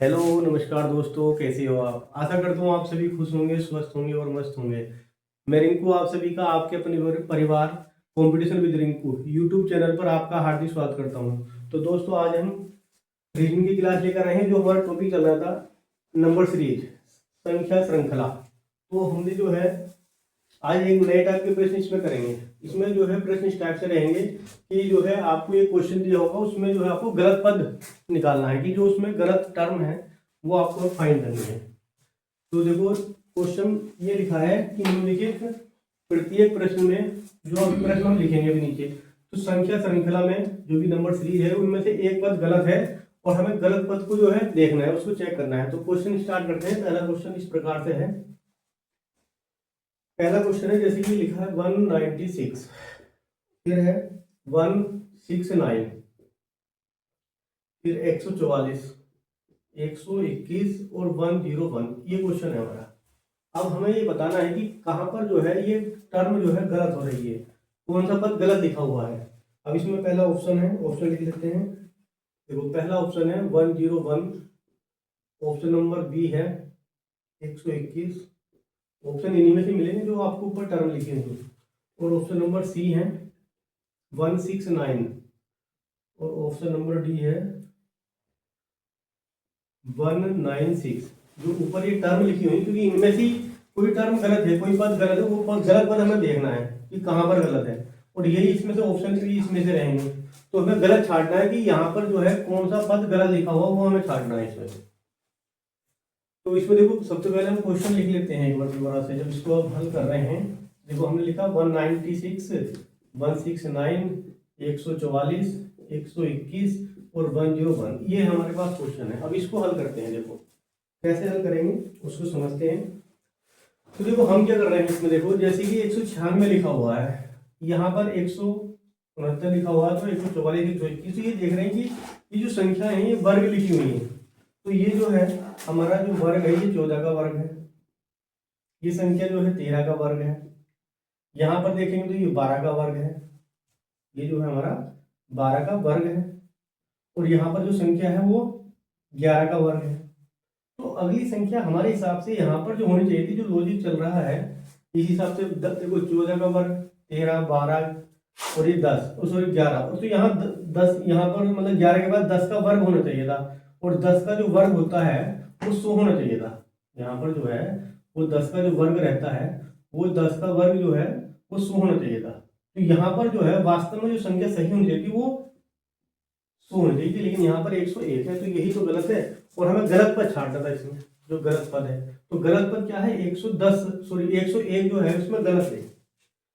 Hello नमस्कार दोस्तों, कैसे हो आप। आशा करता हूँ आप सभी खुश होंगे, स्वस्थ होंगे और मस्त होंगे। मैं रिंकू आप सभी का आपके अपने परिवार competition with Rinku YouTube channel पर आपका हार्दिक स्वागत करता हूँ। तो दोस्तों, आज हम रीजनिंग की क्लास लेकर आए हैं। जो हमारा टॉपिक चल रहा था नंबर सीरीज, संख्या श्रृंखला। तो हमने जो है आज एक नए टाइप के प्रश्न इसमें करेंगे। इसमें जो है प्रश्न इस टाइप से रहेंगे कि जो है आपको एक क्वेश्चन दिया होगा, उसमें जो है आपको गलत पद निकालना है कि जो उसमें गलत टर्म है वो आपको फाइंड करनी है। तो देखो क्वेश्चन ये लिखा है कि निम्नलिखित प्रत्येक प्रश्न में, जो हम प्रश्न हम लिखेंगे अभी नीचे, तो संख्या श्रृंखला में जो भी नंबर सीरीज है उनमें से एक पद गलत है और हमें गलत पद को जो है देखना है, उसको चेक करना है। तो क्वेश्चन स्टार्ट करते हैं। पहला क्वेश्चन इस प्रकार से है। पहला क्वेश्चन है जैसे कि लिखा है 196, फिर है 169, फिर 144, 121 और 101। ये क्वेश्चन है हमारा। अब हमें ये बताना है कि कहाँ पर जो है ये टर्म जो है गलत हो रही है, कौन सा पद गलत लिखा हुआ है। अब इसमें पहला ऑप्शन है, ऑप्शन लिख लेते हैं। देखो पहला ऑप्शन है 101, ऑप्शन नंबर बी है 121। ऑप्शन इन्हीं में से मिलेंगे जो आपको ऊपर टर्म लिखे होंगे। और ऑप्शन नंबर सी है 169 और ऑप्शन नंबर डी है 196। जो ऊपर ये टर्म लिखी हुई, क्योंकि इनमें से कोई टर्म गलत है, कोई पद गलत है, वो गलत पद हमें देखना है कि कहाँ पर गलत है। और यही इसमें से ऑप्शन भी इसमें से रहेंगे, तो हमें गलत छांटना है कि यहाँ पर जो है कौन सा पद गलत लिखा हुआ वो हमें छांटना है इसमें से। तो इसमें देखो सबसे पहले हम क्वेश्चन लिख लेते हैं एक बार दोबारा से, जब इसको आप हल कर रहे हैं। देखो हमने लिखा 196, 169, 144, 121 और 101। ये हमारे पास क्वेश्चन है। अब इसको हल करते हैं। देखो कैसे हल करेंगे उसको समझते हैं। तो देखो हम क्या कर रहे हैं इसमें, देखो जैसे कि 196 लिखा हुआ है, यहाँ पर 169 लिखा हुआ है, तो 144, 121। ये देख रहे हैं कि ये जो संख्या है ये वर्ग लिखी हुई है। तो ये जो है हमारा जो वर्ग है ये 14 का वर्ग है, ये संख्या जो है 13 का वर्ग है। यहाँ पर देखेंगे तो ये 12 का वर्ग है, ये जो है हमारा 12 का वर्ग है। और यहाँ पर जो संख्या है वो 11 का वर्ग है। तो अगली संख्या हमारे हिसाब से यहाँ पर जो होनी चाहिए थी, जो लॉजिक चल रहा है इस हिसाब से, देखो 14 का वर्ग, 13, 12 और ये 10, सॉरी 11। तो यहाँ 10, यहाँ पर मतलब 11 के बाद 10 का वर्ग होना चाहिए था। और 10 का जो वर्ग होता है वो 100 होना चाहिए था। यहाँ पर जो है वो 10 का जो वर्ग रहता है, वो 10 का वर्ग जो है वो 100 होना चाहिए था। तो यहाँ पर जो है वास्तव में जो संख्या सही होनी चाहिए थी वो 100 होनी चाहिए थी, लेकिन यहाँ पर 101 है। तो यही तो गलत है और हमें गलत पद छांटना था इसमें, जो गलत पद है। तो गलत पद क्या है, 110, सॉरी 101 जो है उसमें गलत है,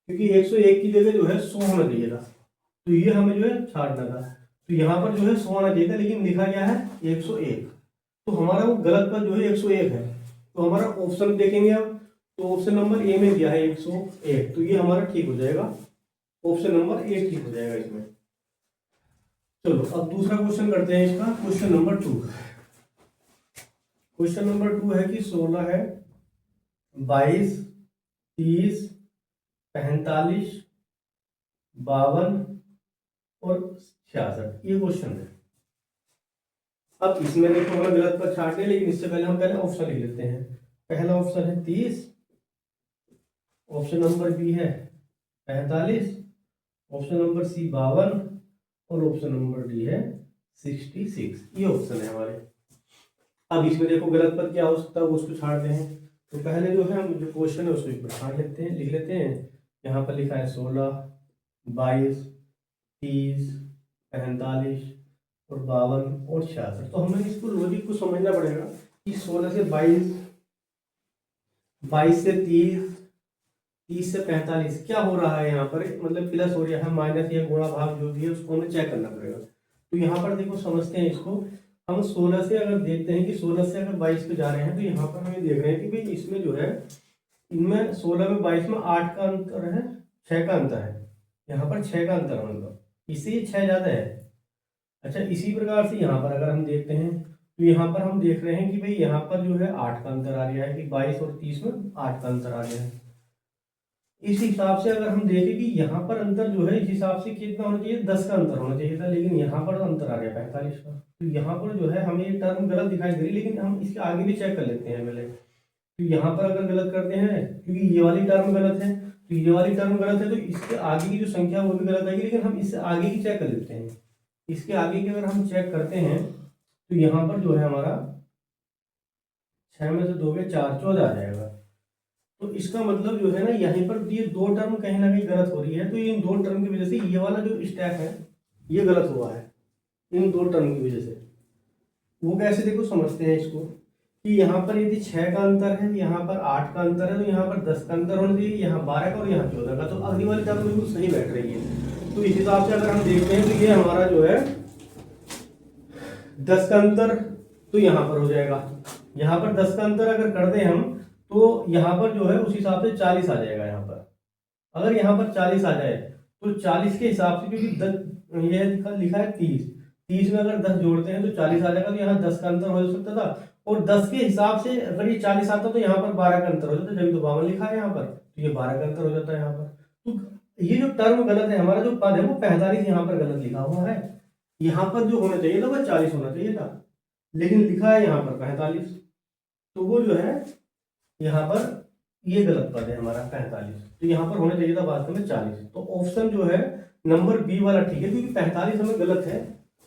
क्योंकि 101 की जगह जो है 100 होना चाहिए था। तो ये हमें जो है छांटना था। तो यहाँ पर जो है 100 होना चाहिए था, लेकिन लिखा गया है 101। तो हमारा वो गलत पद जो है 101 है। तो हमारा ऑप्शन देखेंगे अब, तो ऑप्शन नंबर ए में दिया है 101, तो ये हमारा ठीक हो जाएगा। ऑप्शन नंबर ए ठीक हो जाएगा इसमें। चलो अब दूसरा क्वेश्चन करते हैं इसका, क्वेश्चन नंबर 2। क्वेश्चन नंबर 2 है कि 16 है, 22, 30, 45, 52 और 66। ये क्वेश्चन है। अब इसमें देखो हमें गलत पर छांटने, लेकिन इससे पहले हम पहले ऑप्शन लिख लेते हैं। पहला ऑप्शन है 30, ऑप्शन नंबर बी है 45, ऑप्शन नंबर सी 52 और ऑप्शन नंबर डी है 66। ये ऑप्शन है हमारे। अब इसमें देखो गलत पद क्या हो सकता है वो उसको छांटते हैं। तो पहले जो है हम जो क्वेश्चन है उसको एक बार छांट लेते हैं, लिख लेते हैं। यहाँ पर लिखा है 16, 22, 30, 45 और 52 और 66। तो हमें इसको लॉजिक को समझना पड़ेगा कि 16 से 22, 22 से 30, 30 से 45 क्या हो रहा है यहाँ पर, मतलब प्लस हो रहा है, माइनस या गुणा भाग जो भी है उसको हमें चेक करना पड़ेगा। तो यहाँ पर देखो समझते हैं इसको। हम 16 से अगर देखते हैं कि 16 से अगर 22 पे जा रहे हैं, तो यहाँ पर हमें देख रहे हैं कि भाई इसमें जो है, इनमें 16 में 22 में 8 का अंतर है, 6 का अंतर है। यहाँ पर 6 का अंतर है, मतलब इससे ये 6 ज्यादा है। अच्छा इसी प्रकार से यहाँ पर अगर हम देखते हैं, तो यहाँ पर हम देख रहे हैं कि भाई यहाँ पर जो है 8 का अंतर आ गया है, कि 22 और 30 में 8 का अंतर आ गया है। इस हिसाब से अगर हम देखें कि यहाँ पर अंतर जो है इस हिसाब से कितना होना चाहिए, 10 का अंतर होना चाहिए था, लेकिन यहाँ पर अंतर आ गया 45 का। तो यहाँ पर जो है हमें ये टर्म गलत दिखाई दे रही है, लेकिन हम इसके आगे भी चेक कर लेते हैं पहले। तो यहाँ पर अगर गलत करते हैं, क्योंकि ये वाली टर्म गलत है, तो ये वाली टर्म गलत है, तो इसके आगे की जो संख्या है वो भी गलत आएगी, लेकिन हम इससे आगे की चेक कर लेते हैं। इसके आगे की अगर हम चेक करते हैं तो यहाँ पर जो है हमारा 6 में से 2 गए 4, 14 आ जाएगा। तो इसका मतलब जो है ना, यहाँ पर ये दो टर्म कहीं ना कहीं गलत हो रही है, तो इन दो टर्म की वजह से ये वाला जो स्टेप है ये गलत हुआ है, इन दो टर्म की वजह से। वो कैसे, देखो समझते हैं इसको, कि यहाँ पर यदि 6 का अंतर है, यहाँ पर 8 का अंतर है, तो यहाँ पर 10 का अंतर होना चाहिए, यहाँ 12 का और यहाँ 14 का, तो अगली वाली टर्म बिल्कुल सही बैठ रही है। तो इस हिसाब से अगर हम देखते हैं तो ये हमारा जो है 10 का अंतर तो यहाँ पर हो जाएगा, यहाँ पर 10 का अंतर अगर कर दें हम तो यहाँ पर जो है उस हिसाब से 40 आ जाएगा। यहाँ पर अगर यहाँ पर 40 आ जाए तो 40 के हिसाब से, क्योंकि 10 ये लिखा है 30 में अगर 10 जोड़ते हैं तो 40 आ जाएगा, तो यहाँ 10 का अंतर हो सकता था, और 10 के हिसाब से अगर ये 40 आता तो यहाँ पर 12 का अंतर हो जाता, जब तो 52 लिखा है यहाँ पर, तो ये 12 का अंतर हो जाता है यहाँ पर। तो ये जो टर्म गलत है, हमारा जो पद है वो 45 यहाँ पर गलत लिखा हुआ है। यहाँ पर जो होना चाहिए था वो 40 होना चाहिए था, लेकिन लिखा है यहाँ पर 45, तो वो जो है यहाँ पर ये गलत पद है हमारा 45, तो यहाँ पर होना चाहिए था वास्तव में 40। तो ऑप्शन जो है नंबर बी वाला ठीक है, क्योंकि 45 हमें गलत है,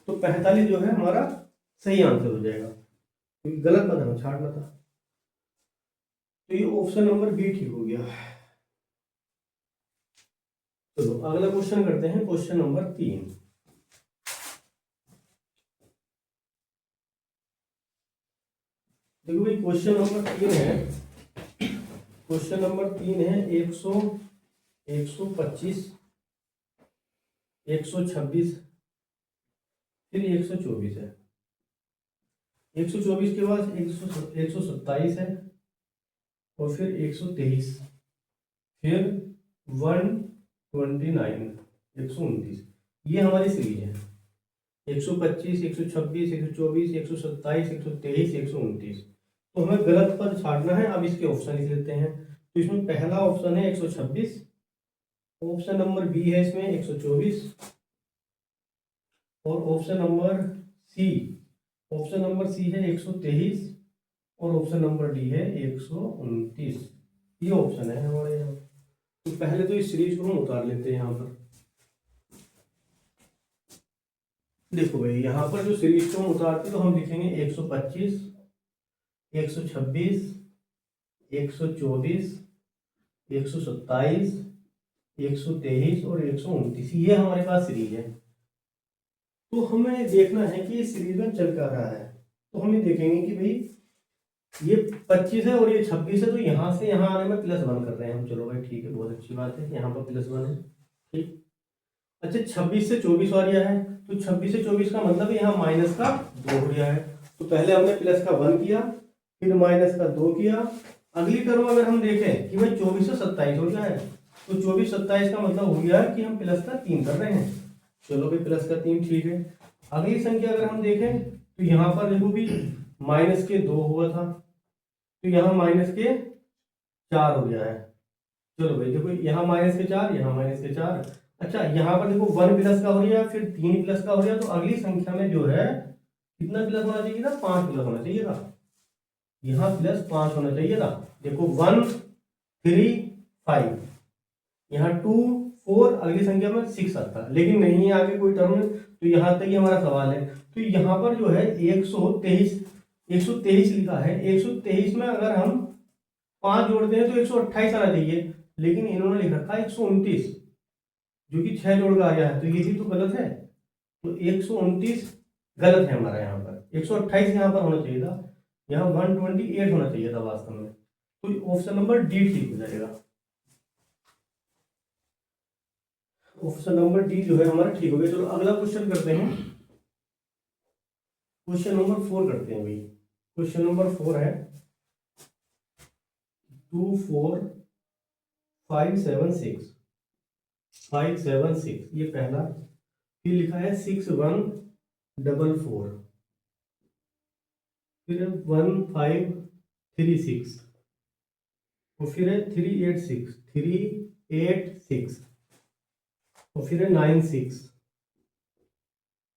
तो 45 जो है हमारा सही आंसर हो जाएगा, क्योंकि गलत पद हमें छाड़ना था। तो ये ऑप्शन नंबर बी ठीक हो गया। चलो अगला क्वेश्चन करते हैं, क्वेश्चन नंबर 3। देखो भाई क्वेश्चन नंबर 3 है, क्वेश्चन नंबर 3 है 125, 126, फिर 124 है। 124 के बाद 127 है, और फिर 123, फिर 129, 129। ये हमारी सीरीज है 125, 126, 124, 127, 123, 129। तो हमें गलत पद छाड़ना है। अब इसके ऑप्शन लिख लेते हैं। तो इसमें पहला ऑप्शन है 126, ऑप्शन नंबर बी है इसमें 124, और option number C, option number C है 123, और ऑप्शन नंबर डी है 129। ये ऑप्शन है हमारे यहाँ। तो पहले तो इस सीरीज को हम उतार लेते हैं यहाँ पर। देखो भाई यहाँ पर जो सीरीज को हम उतारते तो हम लिखेंगे 125, 126, 124, 127, 123 और 129। ये हमारे पास सीरीज है। तो हमें देखना है कि ये सीरीज में चल क्या रहा है। तो हम ये देखेंगे कि भाई ये 25 है और ये 26 है, तो यहाँ से यहाँ आने में +1 कर रहे हैं हम। चलो भाई ठीक है, बहुत अच्छी बात है, यहाँ पर +1 है, ठीक। अच्छा 26 से 24 आ गया है, तो 26 से 24 का मतलब यहाँ माइनस का 2 हो गया है। तो पहले हमने प्लस का 1 किया, फिर माइनस का 2 किया। अगली टर्म अगर हम देखें कि भाई 24 से 27 हो गया है, तो 24 27 का मतलब हो गया कि हम प्लस का 3 कर रहे हैं। चलो भाई प्लस का 3 ठीक है। अगली संख्या अगर हम देखें तो यहाँ पर देखो भी माइनस के 2 हुआ था, तो यहाँ माइनस के 4 हो गया है। चलो भाई देखो यहाँ माइनस के 4, यहाँ माइनस के 4। अच्छा यहाँ पर देखो 1 प्लस का हो गया, फिर 3 प्लस का हो गया, तो अगली संख्या में जो है कितना प्लस होना चाहिए था, 5 प्लस होना चाहिए था। यहाँ +5 होना चाहिए था। देखो 1 3 5, यहाँ 2 4, अगली संख्या में 6 आता, लेकिन नहीं है आगे कोई टर्म। तो यहाँ तक ही हमारा सवाल है। तो यहाँ पर जो है 123 लिखा है। 123 में अगर हम 5 जोड़ते हैं तो 128 आना चाहिए, लेकिन इन्होंने लिख रखा है 129, जो कि 6 जोड़ का आ गया है, तो ये भी तो गलत है। तो 129 गलत है हमारा यहाँ पर। 128 यहाँ पर होना चाहिए था, यहाँ 128 होना चाहिए था वास्तव में। तो ऑप्शन नंबर डी ठीक हो जाएगा। ऑप्शन नंबर डी जो है हमारा ठीक हो गया। चलो अगला क्वेश्चन करते हैं, क्वेश्चन नंबर 4 करते हैं भाई। क्वेश्चन नंबर 4 है 2 4 5 7 6, 5 7 6 ये पहला। फिर लिखा है 6 1 4 4, फिर 1 5 3 6, और फिर है 3 8 6, 3 8 6 और फिर है 9 6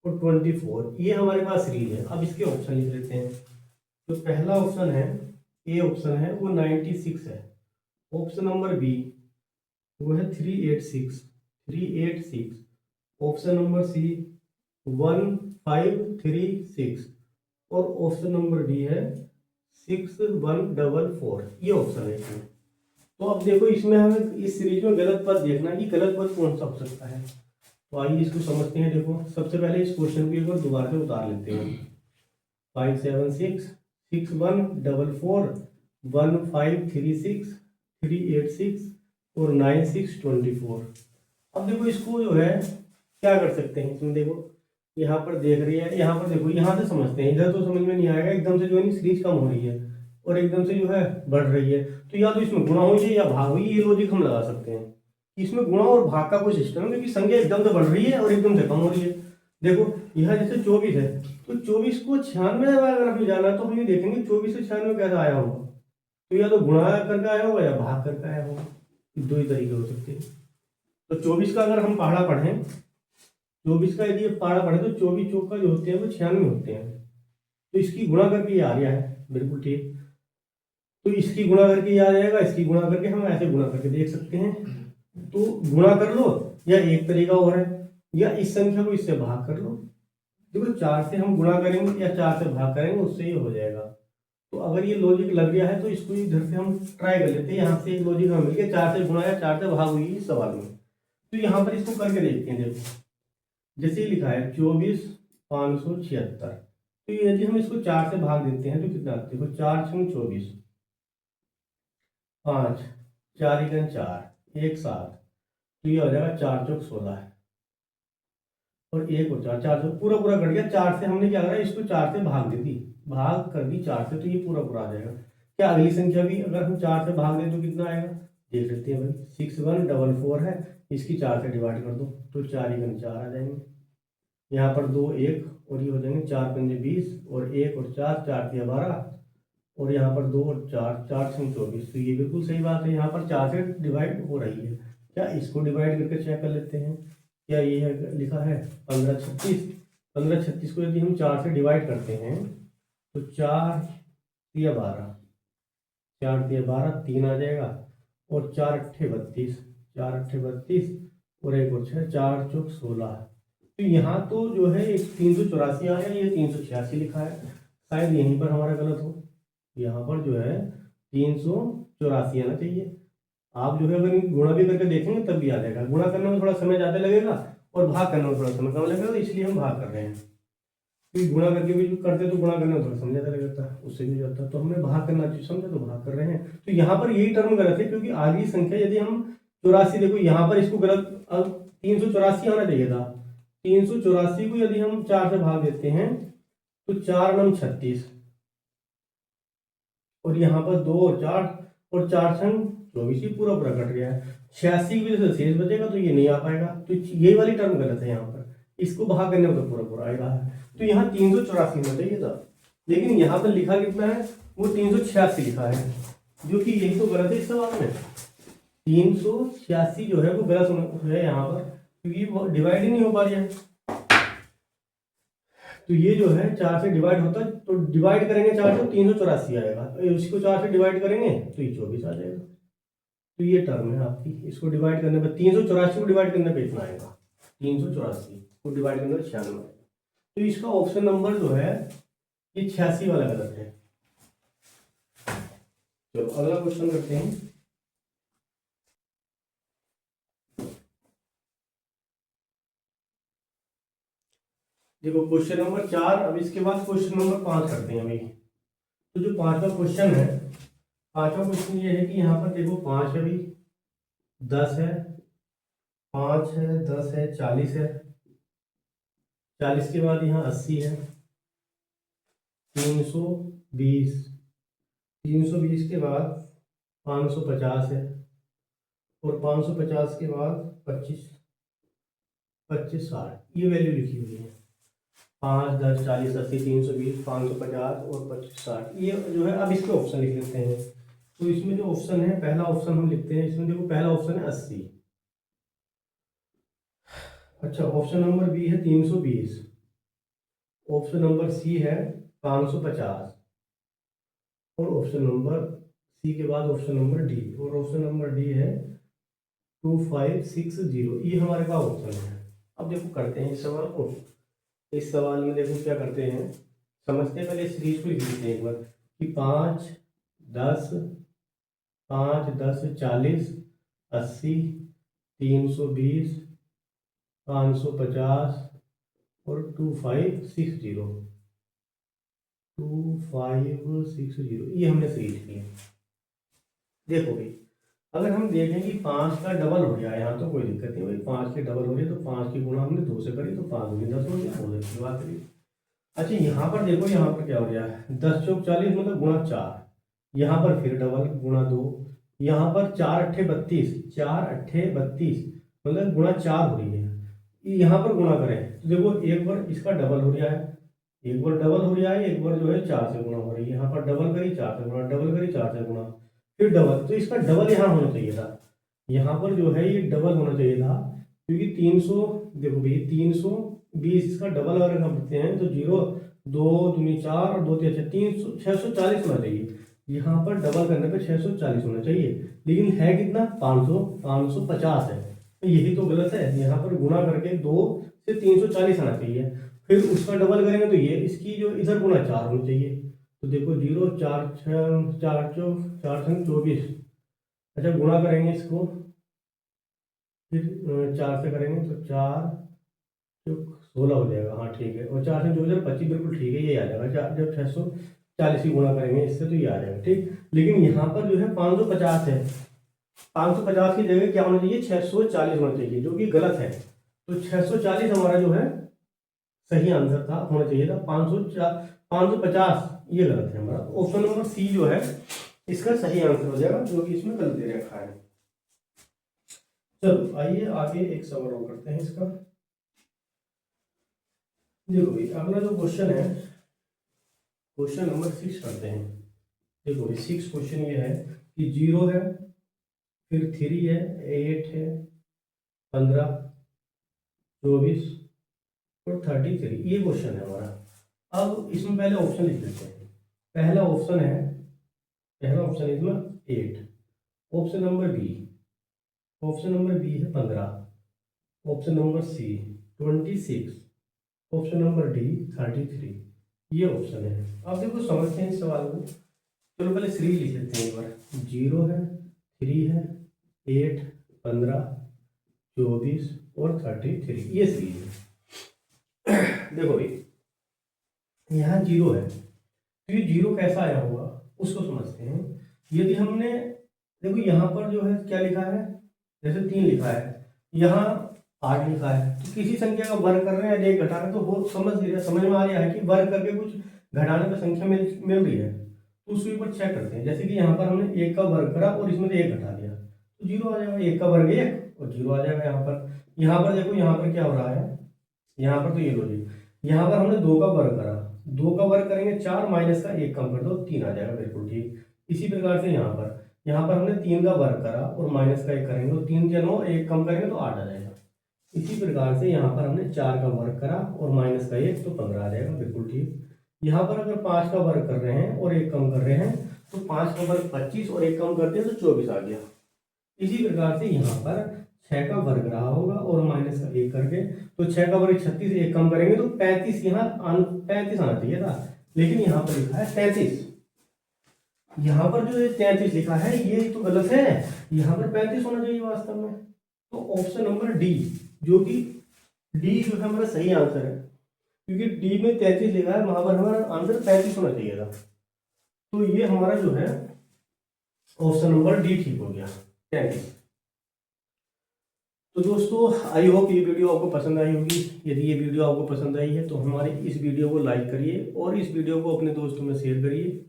और 24। ये हमारे पास सीरीज है। अब इसके ऑप्शन लिख लेते हैं। तो पहला ऑप्शन है, ए ऑप्शन है वो 96 है। ऑप्शन नंबर बी वो है 386। ऑप्शन नंबर सी 1536 और ऑप्शन नंबर डी है 6144। ये ऑप्शन है इसमें। तो अब देखो इसमें हमें इस सीरीज में गलत पद देखना है कि गलत पद कौन सा हो सकता है। तो आइए इसको समझते हैं। देखो सबसे पहले इस क्वेश्चन को एक बार दोबारा से उतार लेते हैं। 576 6144 1536 386 और 9624। अब देखो इसको जो है क्या कर सकते हैं इसमें। देखो यहाँ पर देख रही है, यहाँ पर देखो, यहाँ से समझते हैं। इधर तो समझ में नहीं आएगा, एकदम से जो है सीरीज कम हो रही है और एकदम से जो है बढ़ रही है। तो या तो इसमें गुणा हुई या भाग हुई, ये लॉजिक हम लगा सकते हैं। इसमें गुणा और भाग का कोई सिस्टम है, क्योंकि संख्या एकदम से बढ़ रही है और एकदम से कम हो रही है। देखो यहाँ जैसे 24 है, तो 24 को 96 अगर हमें जाना तो हम ये देखेंगे 24 से 96 कैसा आया होगा। तो या तो गुणा करके आया होगा या भाग करके आया होगा। दो ही तरीके हो सकते हैं। तो 24 का अगर हम पहाड़ा पढ़ें, 24 का यदि पहाड़ा पढ़े तो 24 चौक का जो होते हैं वो 96 होते हैं। तो इसकी गुणा करके ये आ रहा है, बिल्कुल ठीक। तो इसकी गुणा करके ये आ जाएगा, इसकी गुणा करके हम ऐसे गुणा करके देख सकते हैं। तो गुणा कर लो, या एक तरीका और है, या इस संख्या को इससे भाग कर लो। देखो 4 से हम गुणा करेंगे या 4 से भाग करेंगे, उससे ये हो जाएगा। तो अगर ये लॉजिक लग गया है तो इसको इधर से हम ट्राई कर लेते हैं। यहाँ से एक लॉजिक हमें मिल गया, 4 से गुणा या 4 से भाग हुई इस सवाल में। तो यहाँ पर इसको करके देखते हैं। देखो जैसे ही लिखा है 24,576। तो यदि हम इसको 4 से भाग देते हैं तो कितना, देखो 4 छंग 24, 5 4 एकन 4 1 7। तो ये हो जाएगा 4 चौक 16 और 1 और 4 4 चौक पूरा कट गया। 4 से हमने क्या करा, इसको 4 से भाग दे दी, भाग कर दी 4 से, तो ये पूरा आ जाएगा। क्या अगली संख्या भी अगर हम 4 से भाग दें तो कितना आएगा, देख लेते हैं भाई। 6144 है, इसकी 4 से डिवाइड कर दो तो 4 एकन 4 आ जाएंगे। यहाँ पर 2 1 और ये हो जाएंगे 4 पंजे 20 और 1 और 4 4 तिया 12 और यहाँ पर 2 और 4 4 छंग 24। तो ये बिल्कुल सही बात है, यहाँ पर 4 से डिवाइड हो रही है। क्या इसको डिवाइड करके चेक कर लेते हैं। क्या ये है, लिखा है 1536। 1536 को यदि हम 4 से डिवाइड करते हैं तो 4 तिया 12, 4 तिया 12 3 आ जाएगा और 4 अट्ठे 32, 4 अट्ठे 32 और 1 और 6 4 चौक 16। तो यहाँ तो जो है 384 आ गया, ये 386 लिखा है। शायद यहीं पर हमारा गलत हो। यहाँ पर जो है 384 आना चाहिए। आप जो है अगर गुणा भी करके देखेंगे तब भी आ जाएगा। गुणा करने में थोड़ा समय ज़्यादा लगेगा और भाग करने में थोड़ा समय कम लगेगा, तो इसलिए हम भाग कर रहे हैं। क्योंकि गुणा करके भी करते तो गुणा करने में थोड़ा समय ज़्यादा लगता है, उससे भी जाता। तो हमने भाग करना चाहिए, समझे, तो भाग कर रहे हैं। तो यहाँ पर यही टर्म गलत है, क्योंकि आगे संख्या यदि हम 84, देखो यहाँ पर इसको गलत, अब 384 आना चाहिए था। 384 को यदि हम 4 से भाग देते हैं तो 4 9 36 और यहाँ पर 2 और 4 छंग 24, ही पूरा कट गया है। 86 की वजह से शेष बचेगा, तो ये नहीं आ पाएगा। तो यही वाली टर्म गलत है यहाँ पर। इसको भाग करने में तो पूरा आएगा। तो यहाँ 384 होना चाहिए था, लेकिन यहाँ पर लिखा कितना है, वो 386 लिखा है, जो कि यही तो गलत है इस सवाल में। 386 जो है वो गलत है यहाँ पर, क्योंकि वो डिवाइड ही नहीं हो पा रहा है। तो ये जो है 4 से डिवाइड होता है, तो डिवाइड करेंगे 4 से 384 आएगा। तो इसको 4 से डिवाइड करेंगे तो ये 24 आ जाएगा। तो ये टर्म है आपकी। इसको डिवाइड करने पर 384 को डिवाइड करने पर इतना आएगा, 384 को डिवाइड करने पर 96 आएगा। तो इसका ऑप्शन नंबर जो है ये 86 वाला गलत है। चलो अगला क्वेश्चन करते हैं। देखो क्वेश्चन नंबर 4, अब इसके बाद क्वेश्चन नंबर 5 करते हैं अभी। तो जो 5वां क्वेश्चन है, 5वां क्वेश्चन ये है कि यहाँ पर देखो 5 है, अभी 10 है, 5 है, 10 है, 40 है, 40 के बाद यहाँ 80 है, 320, 320 के बाद 550 है और 550 के बाद 25 25 60। ये वैल्यू लिखी हुई है। 5 10 40 80 320 550 और 25 60। ये जो है, अब इसके ऑप्शन लिख लेते हैं। तो इसमें जो ऑप्शन है, पहला ऑप्शन हम लिखते हैं इसमें, देखो पहला ऑप्शन है 80। अच्छा, ऑप्शन नंबर बी है 320। ऑप्शन नंबर सी है 550। और ऑप्शन नंबर सी के बाद ऑप्शन नंबर डी, और ऑप्शन नंबर डी है 2560। ये हमारे पास ऑप्शन है। अब देखो करते हैं इस सवाल को। इस सवाल में देखो क्या करते हैं, समझते हैं, पहले सीरीज को लिख लेते हैं एक बार कि 5, 10, 5, 10, 40, 80, 320, 550 और 2560। 2560 ये हमने सीरीज किया। देखो भाई, अगर हम देखें कि 5 का डबल हो गया यहाँ तो कोई दिक्कत नहीं भाई, 5 के डबल हो रही है तो 5 की गुणा हमने 2 से करी तो 5 में 10 हो गया, बहुत अच्छी बात करी। अच्छा यहाँ पर देखो, यहाँ पर क्या हो गया, 10 चौक 40 मतलब गुणा 4, यहाँ पर फिर डबल गुणा 2, यहाँ पर 4 अट्ठे 32, 4 अट्ठे 32 मतलब गुणा 4 हो रही है। यहाँ पर गुणा करें तो देखो एक बार इसका डबल हो रहा है, एक बार डबल हो रहा है, एक बार जो है 4 से गुणा हो रही है। यहाँ पर डबल करी 4 से गुणा, डबल करी 4 से गुणा, फिर डबल, तो इसका डबल यहाँ होना चाहिए था। यहाँ पर जो है ये डबल होना चाहिए था, क्योंकि 300, देखो भाई 320 इसका डबल अगर हम करते हैं तो 0, 2 दूनी 4 और 2 3 300, 640 होना चाहिए। यहाँ पर डबल करने पे 640 होना चाहिए, लेकिन है कितना 550 है, तो यही तो गलत है। यहाँ पर गुणा करके 2 से 340 आना चाहिए, फिर उसका डबल करेंगे तो ये इसकी जो इधर गुणा 4 होनी चाहिए। तो देखो 0, 4 6 4 चौक 4 6 24। अच्छा गुणा करेंगे इसको, फिर 4 से करेंगे तो 4 चौक 16 हो जाएगा। हाँ ठीक है, और 4 से 2025 बिल्कुल ठीक है, ये आ जाएगा। जब 640 ही गुणा करेंगे इससे तो ये आ जाएगा ठीक। लेकिन यहाँ पर जो है 550 है, 550 की जगह क्या होना चाहिए, 640 होना चाहिए, जो कि गलत है। तो 640 हमारा जो है सही आंसर था, होना चाहिए था 550, ये गलत है हमारा। ऑप्शन नंबर सी जो है इसका सही आंसर हो जाएगा, जो कि इसमें गलत दे रखा है। चलो आइए आगे एक सवाल और करते हैं इसका। देखो भाई अगला जो क्वेश्चन है, क्वेश्चन नंबर 6 करते हैं। देखो भाई 6 क्वेश्चन ये है कि 0 है, फिर 3 है, 8 है, 15, 24 और 33, ये क्वेश्चन है हमारा। अब इसमें पहले ऑप्शन लिख लेते हैं। पहला ऑप्शन इसमें 8, ऑप्शन नंबर बी, है 15, option number C 26, option number D 33, ये ऑप्शन है। अब देखो समझते हैं इस सवाल को। चलो पहले सीरीज लिख लेते हैं एक बार। 0 है, 3 है, 8, 15, 24 और 33, ये सीरीज है। देखो भाई यहाँ 0 है, तो ये 0 कैसा आया होगा उसको समझते हैं। यदि हमने, देखो यहाँ पर जो है क्या लिखा है, जैसे 3 लिखा है, यहाँ 8 लिखा है, तो किसी संख्या का वर्ग कर रहे हैं या एक घटा रहे हैं, तो वो समझ में आ रहा है कि वर्ग करके कुछ घटाने पर संख्या मिल रही है, तो उसके ऊपर चेक करते हैं। जैसे कि यहाँ पर हमने 1 का वर्ग करा और इसमें से 1 घटा दिया तो 0 आ जाएगा। 1 का वर्ग 1 और 0 आ जाएगा। यहाँ पर देखो यहाँ पर क्या हो रहा है, यहाँ पर तो ये लॉजिक, यहाँ पर हमने 2 का वर्ग करा, 2 का वर्ग करेंगे 4, माइनस का 1 कम कर दो 3 आ जाएगा, बिल्कुल ठीक। इसी प्रकार से यहाँ पर हमने 3 का वर्ग करा और माइनस का 1 करेंगे तो 3 के 9, 1 कम करेंगे तो 8 आ जाएगा। इसी प्रकार से यहाँ पर हमने 4 का वर्ग करा और माइनस का 1 तो 15 आ जाएगा, बिल्कुल ठीक। यहाँ पर अगर 5 का वर्ग कर रहे हैं और 1 कम कर रहे हैं तो 5 का वर्ग 25 और 1 कम करते हैं तो 24 आ गया। इसी प्रकार से यहाँ पर 6 का वर्ग रहा होगा और माइनस का 1 करके, तो 6 का वर्ग 36, 1 कम करेंगे तो 35, यहाँ 35 आना चाहिए था, लेकिन यहाँ पर लिखा है 33। यहाँ पर जो 33 लिखा है ये तो गलत है, यहाँ पर 35 होना चाहिए वास्तव में। तो ऑप्शन नंबर डी, जो कि डी जो है हमारा सही आंसर है, क्योंकि डी में 33 लिखा है, वहां पर हमारा आंसर 35 होना चाहिए था। तो ये हमारा जो है ऑप्शन नंबर डी ठीक हो गया, 33। तो दोस्तों आई होप ये वीडियो आपको पसंद आई होगी। यदि ये वीडियो आपको पसंद आई है तो हमारे इस वीडियो को लाइक करिए और इस वीडियो को अपने दोस्तों में शेयर करिए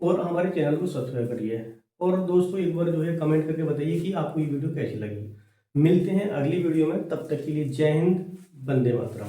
और हमारे चैनल को सब्सक्राइब करिए। और दोस्तों एक बार जो है कमेंट करके बताइए कि आपको ये वीडियो कैसी लगी। मिलते हैं अगली वीडियो में, तब तक के लिए जय हिंद, वंदे मातरम।